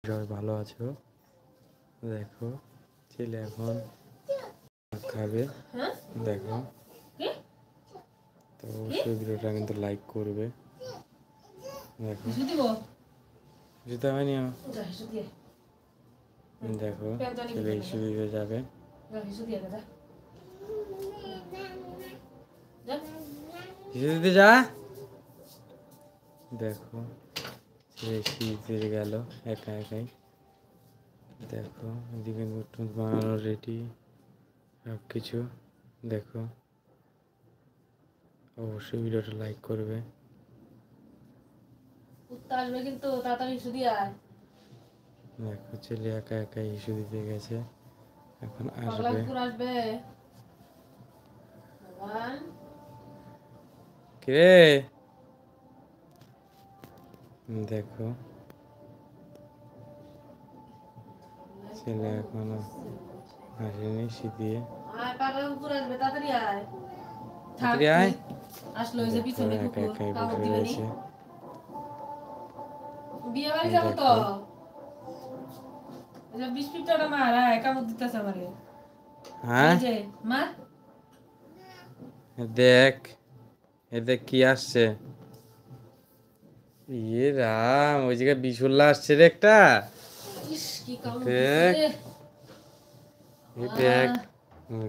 সবাই ভালো আছো? দেখো ছেলে এখন খাবে, দেখো তো অবশ্যই ভিডিওটা কিন্তু লাইক করবে। দেখো জুতা হয়নি, দেখো ছেলে ইস্যু দিতে যাবে। ইস্যু দিতে যা, দেখো ছেলে ইস্যু দিতে গেল একা একাই। দেখো এদিকে নতুন বানানো রেডি সব কিছু। দেখো অবশ্যই ভিডিওটা লাইক করবে। কিন্তু তাড়াতাড়ি ইস্যু দিয়ে আয়। দেখো ছেলে একা একা ইস্যু দিতে গেছে, এখন আসবে। কে দেখো ছেলে এখনো আসেনি শীতিয়ে। তাড়াতাড়ি আয়। দেখো একা একাই বসে রয়েছে। দেখো হ্যাঁ দেখ এতে কি আসছে। ইয়ে রাম, ওই জায়গায় বিশুল্লা আসছে রে একটা। দেখ দেখ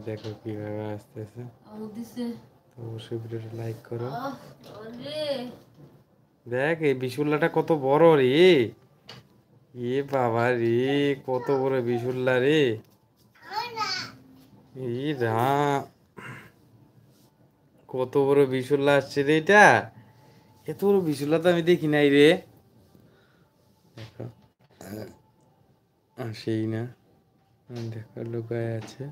দেখো কিভাবে আসতেছে। অবশ্যই ভিডিওটা লাইক করো। দেখ এই বিশুল্লাটা কত বড় রে। এ বাবা রে, কত বড় বিশুল্লা রে। এই রাম, কত বড় বিশুল্লা আসছে রে এটা। এত বড় বিশুল্লা তো আমি দেখি নাই রে। দেখো আসেই না, দেখো লুকায় আছে।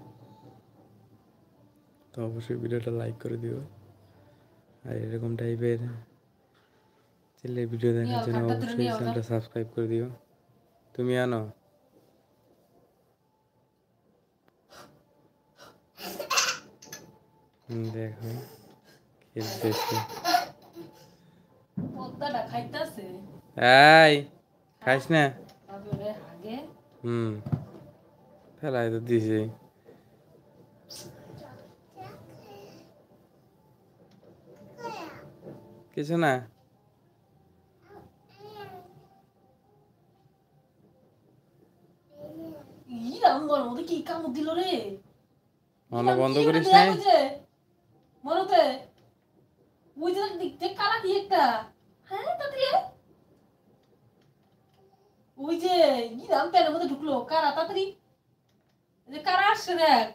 তো অবশ্যই ভিডিওটা লাইক করে দিও, আর এরকম টাইপের ছেলের ভিডিও দেখার জন্য অবশ্যই চ্যানেলটা সাবস্ক্রাইব করে দিও। তুমি আনো দেখো খেলতেছে। এই খাইস না? ফেলাই তো দিছে। কিছু না, মনে বন্ধ করিস না। ওই যে গিরাম প্যানের মধ্যে ঢুকলো কারা, তাড়াতাড়ি কারা আসছে দেখ।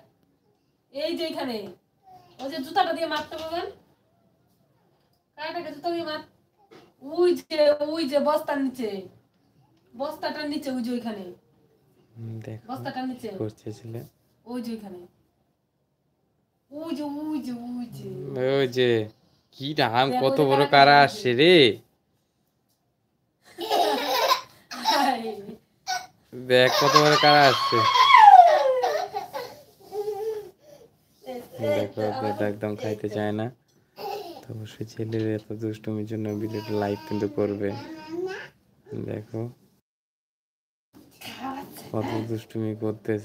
এই যে এখানে ওই যে জুতাটা দিয়ে মারতে পারবেন, কারাটাকে জুতা দিয়ে মার। ওই যে বস্তার নিচে, বস্তাটার নিচে, ওই যে ওইখানে বস্তাটার নিচে করছে ছেলে। ওই যে ওইখানে, ওই যে ওই যে ওই যে ওই যে কি রাম, কত বড় কারা আসছে রে। দেখ কত বড় কারা আসছে। দেখো এটা একদম খাইতে চায় না। তো অবশ্যই ছেলের এত দুষ্টুমির জন্য ভিডিওটা লাইক কিন্তু করবে। দেখো কত দুষ্টুমি করতেছে।